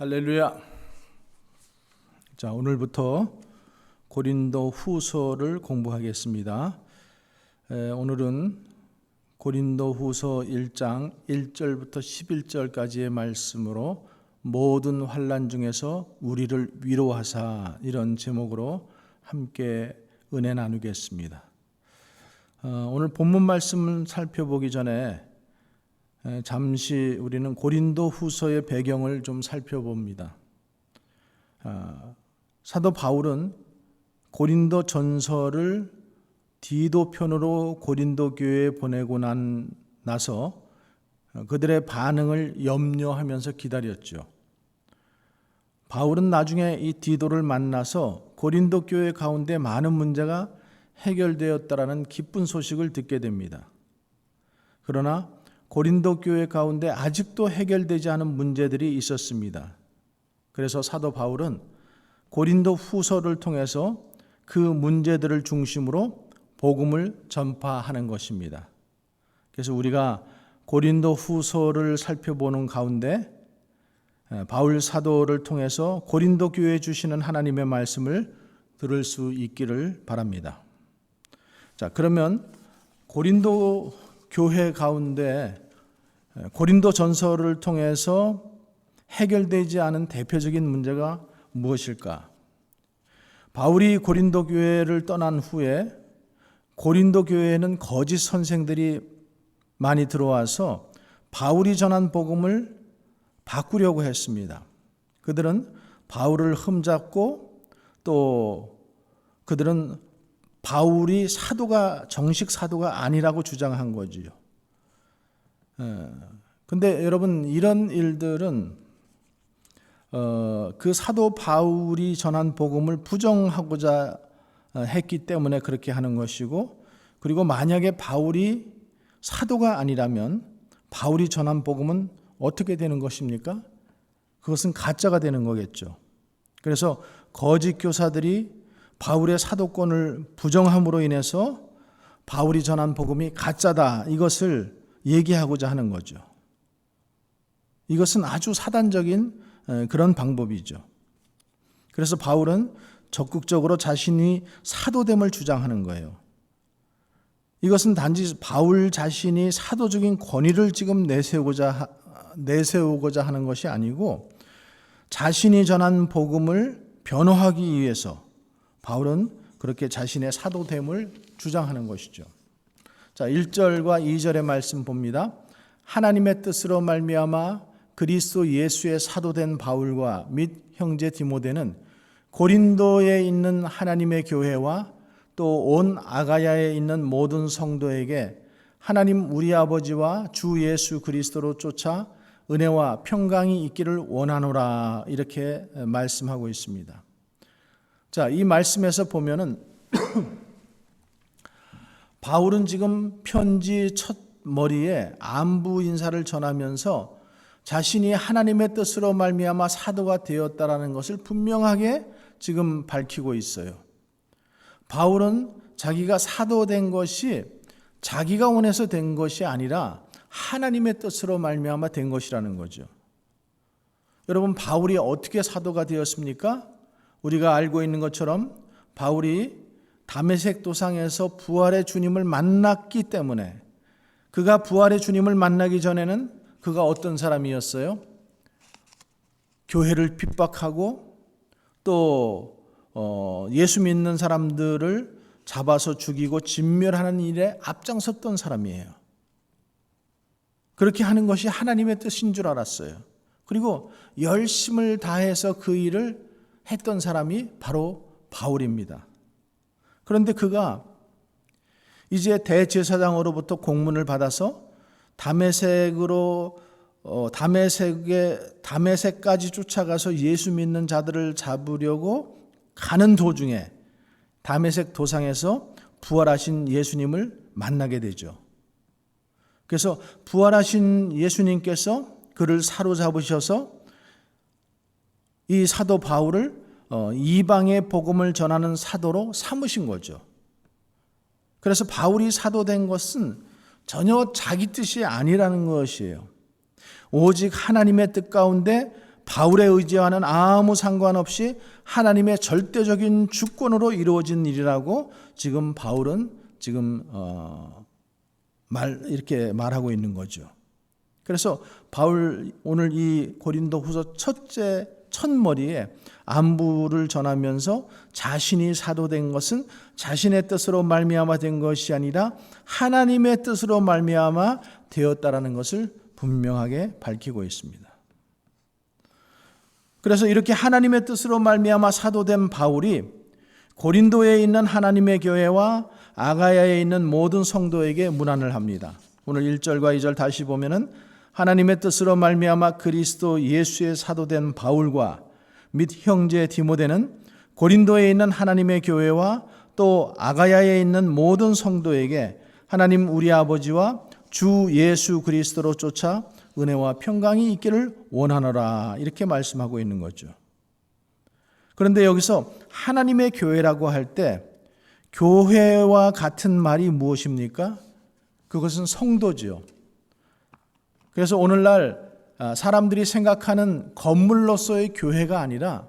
할렐루야. 자, 오늘부터 고린도 후서를 공부하겠습니다. 오늘은 고린도 후서 1장 1절부터 11절까지의 말씀으로 모든 환난 중에서 우리를 위로하사, 이런 제목으로 함께 은혜 나누겠습니다. 오늘 본문 말씀을 살펴보기 전에 잠시 우리는 고린도 후서의 배경을 좀 살펴봅니다. 사도 바울은 고린도 전서를 디도 편으로 고린도 교회에 보내고 나서 그들의 반응을 염려하면서 기다렸죠. 바울은 나중에 이 디도를 만나서 고린도 교회 가운데 많은 문제가 해결되었다라는 기쁜 소식을 듣게 됩니다. 그러나 고린도 교회 가운데 아직도 해결되지 않은 문제들이 있었습니다. 그래서 사도 바울은 고린도 후서를 통해서 그 문제들을 중심으로 복음을 전파하는 것입니다. 그래서 우리가 고린도 후서를 살펴보는 가운데 바울 사도를 통해서 고린도 교회에 주시는 하나님의 말씀을 들을 수 있기를 바랍니다. 자, 그러면 고린도 교회 가운데 고린도 전서를 통해서 해결되지 않은 대표적인 문제가 무엇일까? 바울이 고린도 교회를 떠난 후에 고린도 교회에는 거짓 선생들이 많이 들어와서 바울이 전한 복음을 바꾸려고 했습니다. 그들은 바울을 흠잡고 또 그들은 바울이 정식 사도가 아니라고 주장한 거지요. 근데 여러분, 이런 일들은 그 사도 바울이 전한 복음을 부정하고자 했기 때문에 그렇게 하는 것이고, 그리고 만약에 바울이 사도가 아니라면 바울이 전한 복음은 어떻게 되는 것입니까? 그것은 가짜가 되는 거겠죠. 그래서 거짓 교사들이 바울의 사도권을 부정함으로 인해서 바울이 전한 복음이 가짜다, 이것을 얘기하고자 하는 거죠. 이것은 아주 사단적인 그런 방법이죠. 그래서 바울은 적극적으로 자신이 사도됨을 주장하는 거예요. 이것은 단지 바울 자신이 사도적인 권위를 지금 내세우고자 하는 것이 아니고, 자신이 전한 복음을 변호하기 위해서 바울은 그렇게 자신의 사도됨을 주장하는 것이죠. 자, 1절과 2절의 말씀 봅니다. 하나님의 뜻으로 말미암아 그리스도 예수의 사도된 바울과 및 형제 디모데는 고린도에 있는 하나님의 교회와 또 온 아가야에 있는 모든 성도에게 하나님 우리 아버지와 주 예수 그리스도로 쫓아 은혜와 평강이 있기를 원하노라, 이렇게 말씀하고 있습니다. 자, 이 말씀에서 보면은 바울은 지금 편지 첫 머리에 안부 인사를 전하면서 자신이 하나님의 뜻으로 말미암아 사도가 되었다라는 것을 분명하게 지금 밝히고 있어요. 바울은 자기가 사도된 것이 자기가 원해서 된 것이 아니라 하나님의 뜻으로 말미암아 된 것이라는 거죠. 여러분, 바울이 어떻게 사도가 되었습니까? 우리가 알고 있는 것처럼 바울이 다메섹 도상에서 부활의 주님을 만났기 때문에, 그가 부활의 주님을 만나기 전에는 그가 어떤 사람이었어요? 교회를 핍박하고 또 예수 믿는 사람들을 잡아서 죽이고 진멸하는 일에 앞장섰던 사람이에요. 그렇게 하는 것이 하나님의 뜻인 줄 알았어요. 그리고 열심을 다해서 그 일을 했던 사람이 바로 바울입니다. 그런데 그가 이제 대제사장으로부터 공문을 받아서 다메섹까지 쫓아가서 예수 믿는 자들을 잡으려고 가는 도중에 다메섹 도상에서 부활하신 예수님을 만나게 되죠. 그래서 부활하신 예수님께서 그를 사로잡으셔서 이 사도 바울을 이방의 복음을 전하는 사도로 삼으신 거죠. 그래서 바울이 사도된 것은 전혀 자기 뜻이 아니라는 것이에요. 오직 하나님의 뜻 가운데 바울의 의지와는 아무 상관없이 하나님의 절대적인 주권으로 이루어진 일이라고 지금 바울은 지금 이렇게 말하고 있는 거죠. 그래서 바울 오늘 이 고린도후서 첫 머리에 안부를 전하면서 자신이 사도된 것은 자신의 뜻으로 말미암아 된 것이 아니라 하나님의 뜻으로 말미암아 되었다라는 것을 분명하게 밝히고 있습니다. 그래서 이렇게 하나님의 뜻으로 말미암아 사도된 바울이 고린도에 있는 하나님의 교회와 아가야에 있는 모든 성도에게 문안을 합니다. 오늘 1절과 2절 다시 보면은 하나님의 뜻으로 말미암아 그리스도 예수의 사도된 바울과 및 형제 디모데는 고린도에 있는 하나님의 교회와 또 아가야에 있는 모든 성도에게 하나님 우리 아버지와 주 예수 그리스도로 쫓아 은혜와 평강이 있기를 원하노라 이렇게 말씀하고 있는 거죠. 그런데 여기서 하나님의 교회라고 할 때 교회와 같은 말이 무엇입니까? 그것은 성도지요. 그래서 오늘날 사람들이 생각하는 건물로서의 교회가 아니라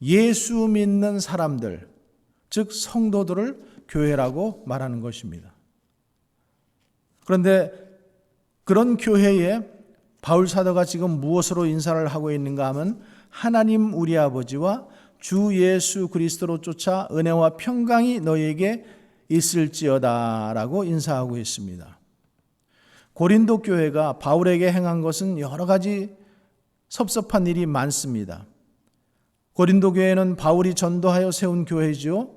예수 믿는 사람들, 즉 성도들을 교회라고 말하는 것입니다. 그런데 그런 교회에 바울 사도가 지금 무엇으로 인사를 하고 있는가 하면 하나님 우리 아버지와 주 예수 그리스도로 쫓아 은혜와 평강이 너희에게 있을지어다라고 인사하고 있습니다. 고린도 교회가 바울에게 행한 것은 여러 가지 섭섭한 일이 많습니다. 고린도 교회는 바울이 전도하여 세운 교회지요.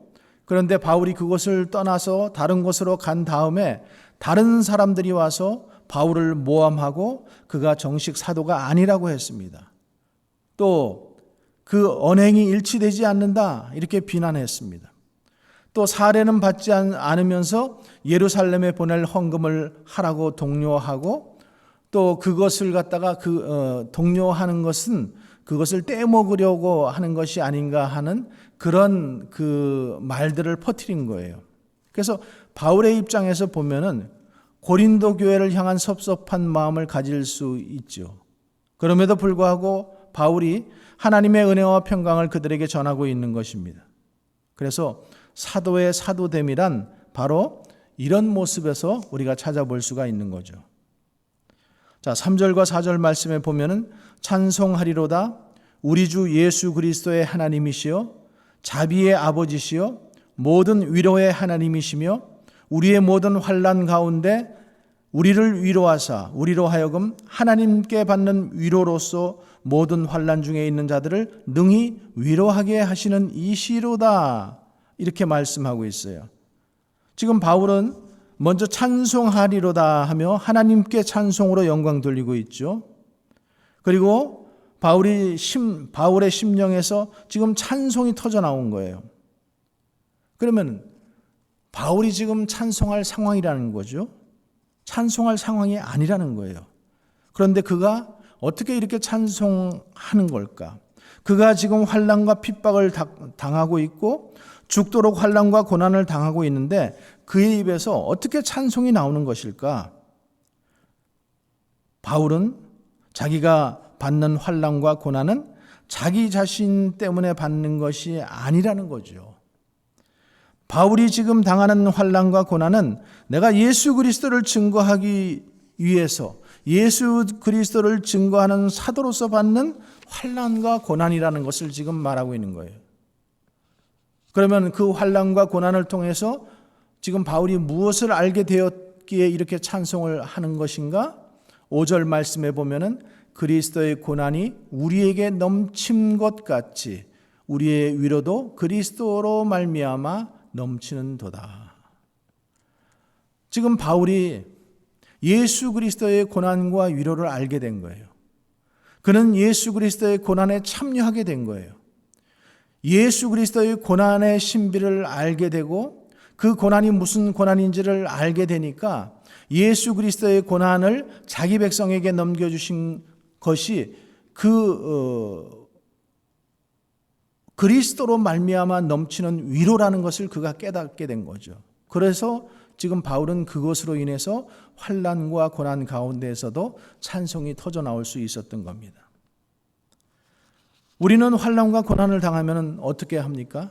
그런데 바울이 그것을 떠나서 다른 곳으로 간 다음에 다른 사람들이 와서 바울을 모함하고 그가 정식 사도가 아니라고 했습니다. 또 그 언행이 일치되지 않는다 이렇게 비난했습니다. 또 사례는 받지 않으면서 예루살렘에 보낼 헌금을 하라고 독려하고 또 그것을 갖다가 독려하는 것은 그것을 떼먹으려고 하는 것이 아닌가 하는 그런 그 말들을 퍼뜨린 거예요. 그래서 바울의 입장에서 보면은 고린도 교회를 향한 섭섭한 마음을 가질 수 있죠. 그럼에도 불구하고 바울이 하나님의 은혜와 평강을 그들에게 전하고 있는 것입니다. 그래서 사도의 사도됨이란 바로 이런 모습에서 우리가 찾아볼 수가 있는 거죠. 자, 3절과 4절 말씀에 보면은 찬송하리로다 우리 주 예수 그리스도의 하나님이시여 자비의 아버지시여 모든 위로의 하나님이시며 우리의 모든 환난 가운데 우리를 위로하사 우리로 하여금 하나님께 받는 위로로서 모든 환난 중에 있는 자들을 능히 위로하게 하시는 이시로다 이렇게 말씀하고 있어요. 지금 바울은 먼저 찬송하리로다 하며 하나님께 찬송으로 영광 돌리고 있죠. 그리고 바울의 심령에서 지금 찬송이 터져 나온 거예요. 그러면 바울이 지금 찬송할 상황이라는 거죠. 찬송할 상황이 아니라는 거예요. 그런데 그가 어떻게 이렇게 찬송하는 걸까? 그가 지금 환난과 핍박을 당하고 있고 죽도록 환난과 고난을 당하고 있는데 그의 입에서 어떻게 찬송이 나오는 것일까? 바울은 자기가 받는 환난과 고난은 자기 자신 때문에 받는 것이 아니라는 거죠. 바울이 지금 당하는 환난과 고난은 내가 예수 그리스도를 증거하기 위해서 예수 그리스도를 증거하는 사도로서 받는 환난과 고난이라는 것을 지금 말하고 있는 거예요. 그러면 그 환난과 고난을 통해서 지금 바울이 무엇을 알게 되었기에 이렇게 찬송을 하는 것인가? 5절 말씀에 보면은 그리스도의 고난이 우리에게 넘친 것 같이 우리의 위로도 그리스도로 말미암아 넘치는도다. 지금 바울이 예수 그리스도의 고난과 위로를 알게 된 거예요. 그는 예수 그리스도의 고난에 참여하게 된 거예요. 예수 그리스도의 고난의 신비를 알게 되고 그 고난이 무슨 고난인지를 알게 되니까 예수 그리스도의 고난을 자기 백성에게 넘겨주신 것이 그리스도로 말미암아 넘치는 위로라는 것을 그가 깨닫게 된 거죠. 그래서 지금 바울은 그것으로 인해서 환난과 고난 가운데에서도 찬송이 터져 나올 수 있었던 겁니다. 우리는 환난과 고난을 당하면 어떻게 합니까?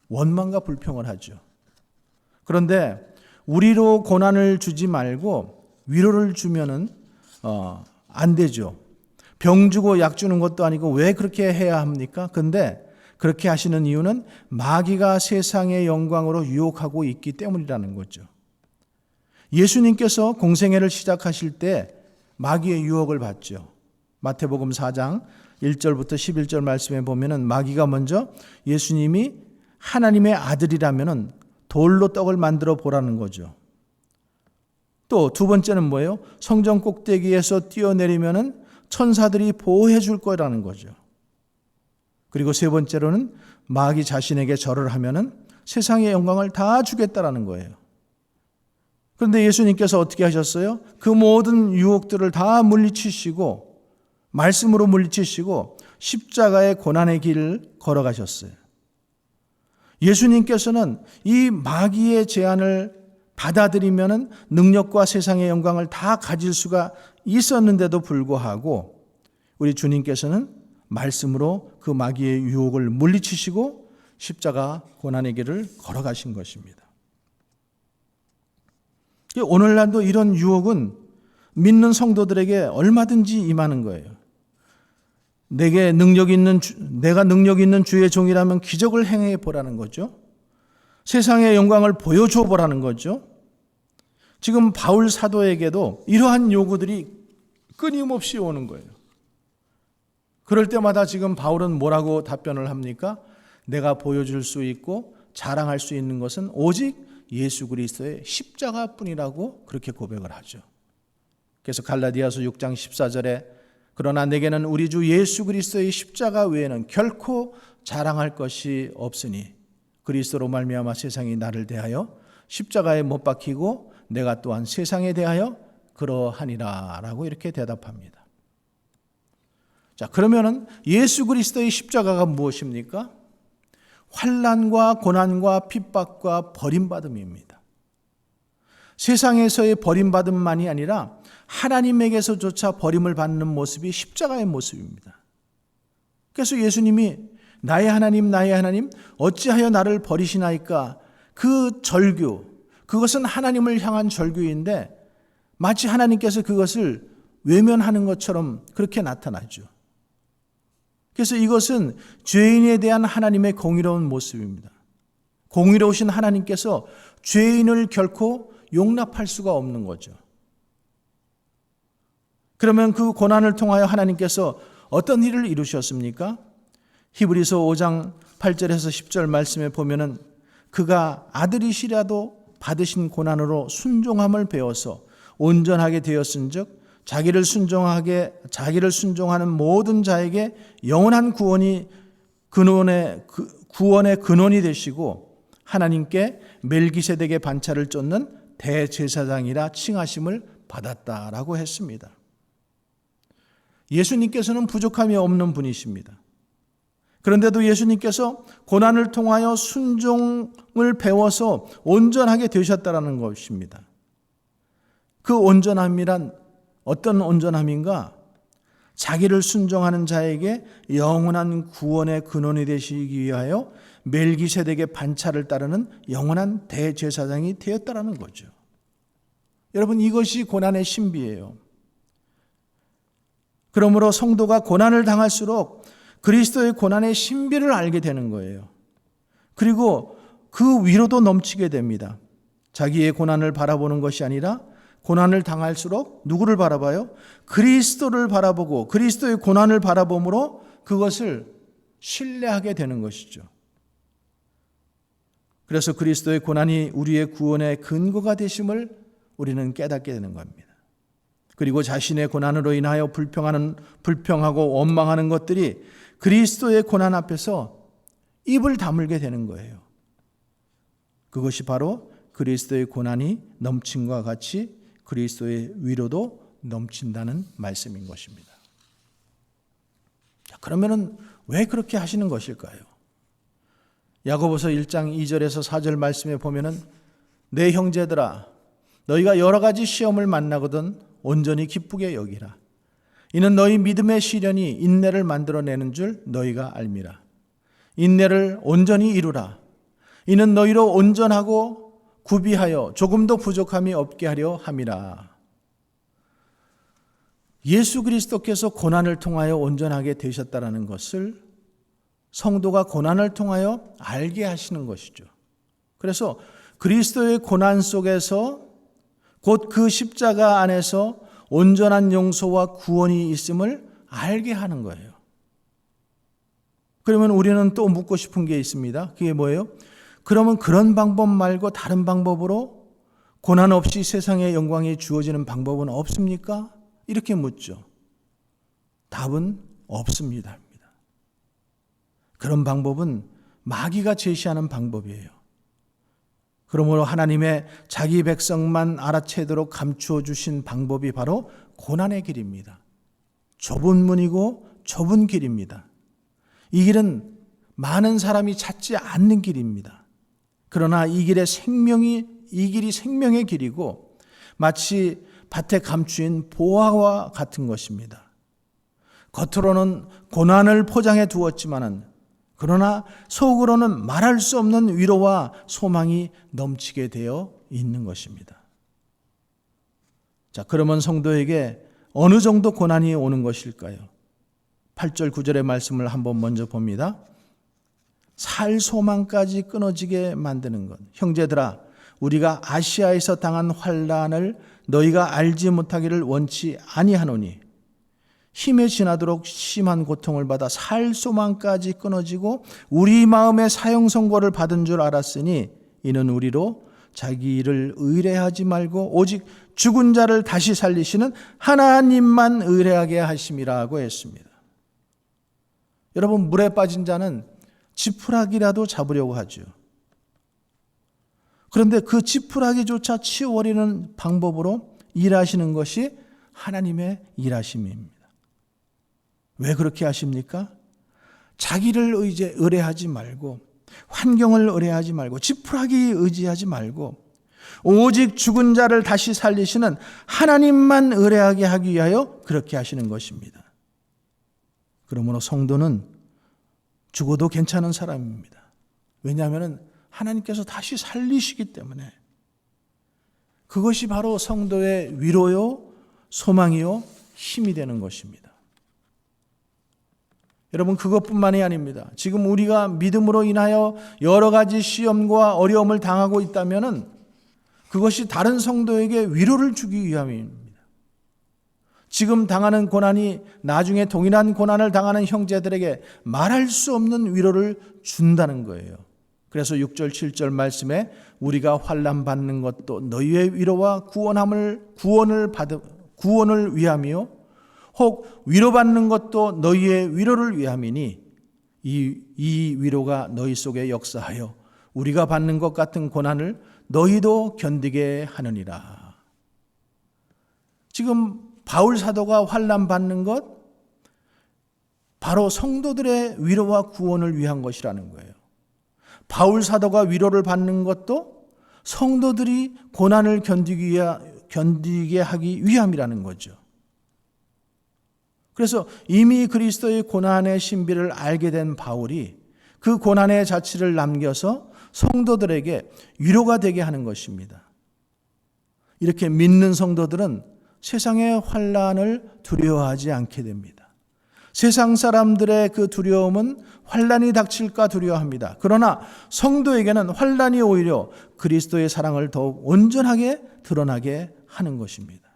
원망과 불평을 하죠. 그런데 우리로 고난을 주지 말고 위로를 주면은 안 되죠. 병 주고 약 주는 것도 아니고 왜 그렇게 해야 합니까? 근데 그렇게 하시는 이유는 마귀가 세상의 영광으로 유혹하고 있기 때문이라는 거죠. 예수님께서 공생애를 시작하실 때 마귀의 유혹을 받죠. 마태복음 4장 1절부터 11절 말씀에 보면은 마귀가 먼저 예수님이 하나님의 아들이라면은 돌로 떡을 만들어 보라는 거죠. 또 두 번째는 뭐예요? 성전 꼭대기에서 뛰어내리면은 천사들이 보호해 줄 거라는 거죠. 그리고 세 번째로는 마귀 자신에게 절을 하면은 세상의 영광을 다 주겠다라는 거예요. 그런데 예수님께서 어떻게 하셨어요? 그 모든 유혹들을 다 물리치시고 말씀으로 물리치시고 십자가의 고난의 길을 걸어가셨어요. 예수님께서는 이 마귀의 제안을 받아들이면은 능력과 세상의 영광을 다 가질 수가 있었는데도 불구하고 우리 주님께서는 말씀으로 그 마귀의 유혹을 물리치시고 십자가 고난의 길을 걸어가신 것입니다. 오늘날도 이런 유혹은 믿는 성도들에게 얼마든지 임하는 거예요. 내가 능력 있는 주의 종이라면 기적을 행해 보라는 거죠. 세상의 영광을 보여줘 보라는 거죠. 지금 바울 사도에게도 이러한 요구들이 끊임없이 오는 거예요. 그럴 때마다 지금 바울은 뭐라고 답변을 합니까? 내가 보여줄 수 있고 자랑할 수 있는 것은 오직 예수 그리스도의 십자가뿐이라고 그렇게 고백을 하죠. 그래서 갈라디아서 6장 14절에 그러나 내게는 우리 주 예수 그리스도의 십자가 외에는 결코 자랑할 것이 없으니 그리스도로 말미암아 세상이 나를 대하여 십자가에 못 박히고 내가 또한 세상에 대하여 그러하니라 라고 이렇게 대답합니다. 자, 그러면은 예수 그리스도의 십자가가 무엇입니까? 환난과 고난과 핍박과 버림받음입니다. 세상에서의 버림받음만이 아니라 하나님에게서조차 버림을 받는 모습이 십자가의 모습입니다. 그래서 예수님이 나의 하나님 어찌하여 나를 버리시나이까 그 절규, 그것은 하나님을 향한 절규인데 마치 하나님께서 그것을 외면하는 것처럼 그렇게 나타나죠. 그래서 이것은 죄인에 대한 하나님의 공의로운 모습입니다. 공의로우신 하나님께서 죄인을 결코 용납할 수가 없는 거죠. 그러면 그 고난을 통하여 하나님께서 어떤 일을 이루셨습니까? 히브리서 5장 8절에서 10절 말씀에 보면은 그가 아들이시라도 받으신 고난으로 순종함을 배워서 온전하게 되었은즉 자기를 순종하는 모든 자에게 영원한 구원의 근원이 되시고 하나님께 멜기세덱의 반차를 쫓는 대제사장이라 칭하심을 받았다라고 했습니다. 예수님께서는 부족함이 없는 분이십니다. 그런데도 예수님께서 고난을 통하여 순종을 배워서 온전하게 되셨다라는 것입니다. 그 온전함이란 어떤 온전함인가? 자기를 순종하는 자에게 영원한 구원의 근원이 되시기 위하여 멜기세덱의 반차를 따르는 영원한 대제사장이 되었다라는 거죠. 여러분, 이것이 고난의 신비예요. 그러므로 성도가 고난을 당할수록 그리스도의 고난의 신비를 알게 되는 거예요. 그리고 그 위로도 넘치게 됩니다. 자기의 고난을 바라보는 것이 아니라 고난을 당할수록 누구를 바라봐요? 그리스도를 바라보고 그리스도의 고난을 바라봄으로 그것을 신뢰하게 되는 것이죠. 그래서 그리스도의 고난이 우리의 구원의 근거가 되심을 우리는 깨닫게 되는 겁니다. 그리고 자신의 고난으로 인하여 불평하고 원망하는 것들이 그리스도의 고난 앞에서 입을 다물게 되는 거예요. 그것이 바로 그리스도의 고난이 넘침과 같이 그리스도의 위로도 넘친다는 말씀인 것입니다. 그러면은 왜 그렇게 하시는 것일까요? 야고보서 1장 2절에서 4절 말씀에 보면은 내 형제들아 너희가 여러 가지 시험을 만나거든 온전히 기쁘게 여기라. 이는 너희 믿음의 시련이 인내를 만들어내는 줄 너희가 알미라. 인내를 온전히 이루라. 이는 너희로 온전하고 구비하여 조금도 부족함이 없게 하려 함이라. 예수 그리스도께서 고난을 통하여 온전하게 되셨다는 것을 성도가 고난을 통하여 알게 하시는 것이죠. 그래서 그리스도의 고난 속에서 곧 그 십자가 안에서 온전한 용서와 구원이 있음을 알게 하는 거예요. 그러면 우리는 또 묻고 싶은 게 있습니다. 그게 뭐예요? 그러면 그런 방법 말고 다른 방법으로 고난 없이 세상의 영광이 주어지는 방법은 없습니까? 이렇게 묻죠. 답은 없습니다. 그런 방법은 마귀가 제시하는 방법이에요. 그러므로 하나님의 자기 백성만 알아채도록 감추어 주신 방법이 바로 고난의 길입니다. 좁은 문이고 좁은 길입니다. 이 길은 많은 사람이 찾지 않는 길입니다. 그러나 이 길이 생명의 길이고 마치 밭에 감추인 보화와 같은 것입니다. 겉으로는 고난을 포장해 두었지만은 그러나 속으로는 말할 수 없는 위로와 소망이 넘치게 되어 있는 것입니다. 자, 그러면 성도에게 어느 정도 고난이 오는 것일까요? 8절 9절의 말씀을 한번 먼저 봅니다. 살 소망까지 끊어지게 만드는 것. 형제들아, 우리가 아시아에서 당한 환난을 너희가 알지 못하기를 원치 아니하노니 힘에 지나도록 심한 고통을 받아 살 소망까지 끊어지고 우리 마음에 사형 선고를 받은 줄 알았으니 이는 우리로 자기 일을 의뢰하지 말고 오직 죽은 자를 다시 살리시는 하나님만 의뢰하게 하심이라고 했습니다. 여러분, 물에 빠진 자는 지푸라기라도 잡으려고 하죠. 그런데 그 지푸라기조차 치워버리는 방법으로 일하시는 것이 하나님의 일하심입니다. 왜 그렇게 하십니까? 자기를 의뢰하지 말고 환경을 의뢰하지 말고 지푸라기 의지하지 말고 오직 죽은 자를 다시 살리시는 하나님만 의뢰하게 하기 위하여 그렇게 하시는 것입니다. 그러므로 성도는 죽어도 괜찮은 사람입니다. 왜냐하면 하나님께서 다시 살리시기 때문에 그것이 바로 성도의 위로요, 소망이요, 힘이 되는 것입니다. 여러분, 그것뿐만이 아닙니다. 지금 우리가 믿음으로 인하여 여러 가지 시험과 어려움을 당하고 있다면 그것이 다른 성도에게 위로를 주기 위함입니다. 지금 당하는 고난이 나중에 동일한 고난을 당하는 형제들에게 말할 수 없는 위로를 준다는 거예요. 그래서 6절 7절 말씀에 우리가 환난 받는 것도 너희의 위로와 구원을 위함이요 혹 위로받는 것도 너희의 위로를 위함이니 이 위로가 너희 속에 역사하여 우리가 받는 것 같은 고난을 너희도 견디게 하느니라. 지금 바울 사도가 환난 받는 것 바로 성도들의 위로와 구원을 위한 것이라는 거예요. 바울 사도가 위로를 받는 것도 성도들이 고난을 견디게 하기 위함이라는 거죠. 그래서 이미 그리스도의 고난의 신비를 알게 된 바울이 그 고난의 자취를 남겨서 성도들에게 위로가 되게 하는 것입니다. 이렇게 믿는 성도들은 세상의 환난을 두려워하지 않게 됩니다. 세상 사람들의 그 두려움은 환난이 닥칠까 두려워합니다. 그러나 성도에게는 환난이 오히려 그리스도의 사랑을 더욱 온전하게 드러나게 하는 것입니다.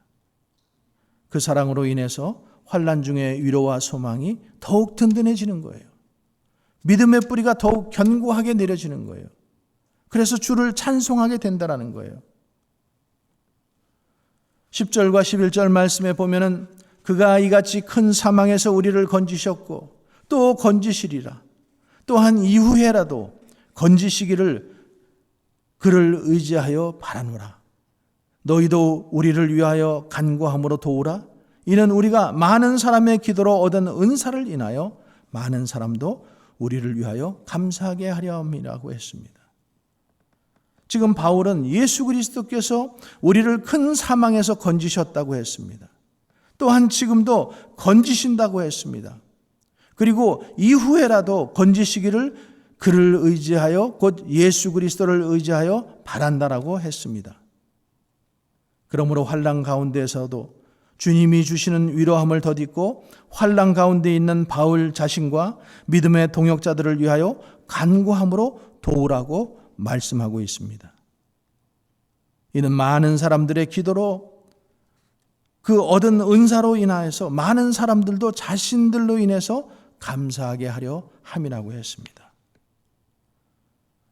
그 사랑으로 인해서 환난 중에 위로와 소망이 더욱 든든해지는 거예요. 믿음의 뿌리가 더욱 견고하게 내려지는 거예요. 그래서 주를 찬송하게 된다는 거예요. 10절과 11절 말씀에 보면은 그가 이같이 큰 사망에서 우리를 건지셨고 또 건지시리라. 또한 이후에라도 건지시기를 그를 의지하여 바라노라. 너희도 우리를 위하여 간구함으로 도우라. 이는 우리가 많은 사람의 기도로 얻은 은사를 인하여 많은 사람도 우리를 위하여 감사하게 하려 함이라고 했습니다. 지금 바울은 예수 그리스도께서 우리를 큰 사망에서 건지셨다고 했습니다. 또한 지금도 건지신다고 했습니다. 그리고 이후에라도 건지시기를 그를 의지하여 곧 예수 그리스도를 의지하여 바란다라고 했습니다. 그러므로 환난 가운데에서도 주님이 주시는 위로함을 덧입고 환난 가운데 있는 바울 자신과 믿음의 동역자들을 위하여 간구함으로 도우라고 말씀하고 있습니다. 이는 많은 사람들의 기도로 그 얻은 은사로 인하여서 많은 사람들도 자신들로 인해서 감사하게 하려 함이라고 했습니다.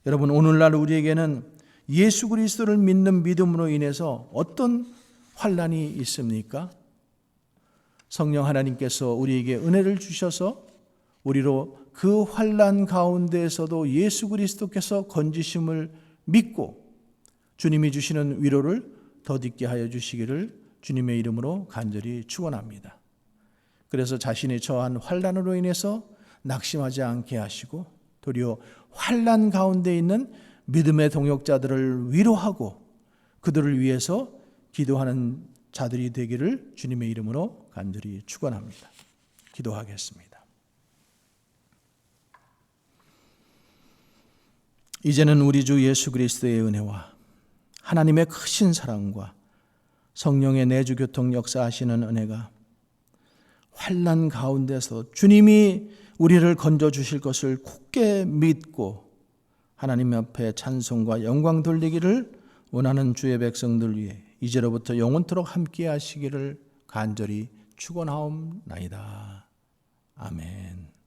여러분, 오늘날 우리에게는 예수 그리스도를 믿는 믿음으로 인해서 어떤 환난이 있습니까? 성령 하나님께서 우리에게 은혜를 주셔서 우리로 그 환난 가운데에서도 예수 그리스도께서 건지심을 믿고 주님이 주시는 위로를 덧입게 하여 주시기를 주님의 이름으로 간절히 축원합니다. 그래서 자신이 처한 환난으로 인해서 낙심하지 않게 하시고 도리어 환난 가운데 있는 믿음의 동역자들을 위로하고 그들을 위해서 기도하는 자들이 되기를 주님의 이름으로 간절히 축원합니다. 기도하겠습니다. 이제는 우리 주 예수 그리스도의 은혜와 하나님의 크신 사랑과 성령의 내주 교통 역사하시는 은혜가 환난 가운데서 주님이 우리를 건져 주실 것을 굳게 믿고 하나님 앞에 찬송과 영광 돌리기를 원하는 주의 백성들 위해 이제로부터 영원토록 함께 하시기를 간절히 축원하옵나이다. 아멘.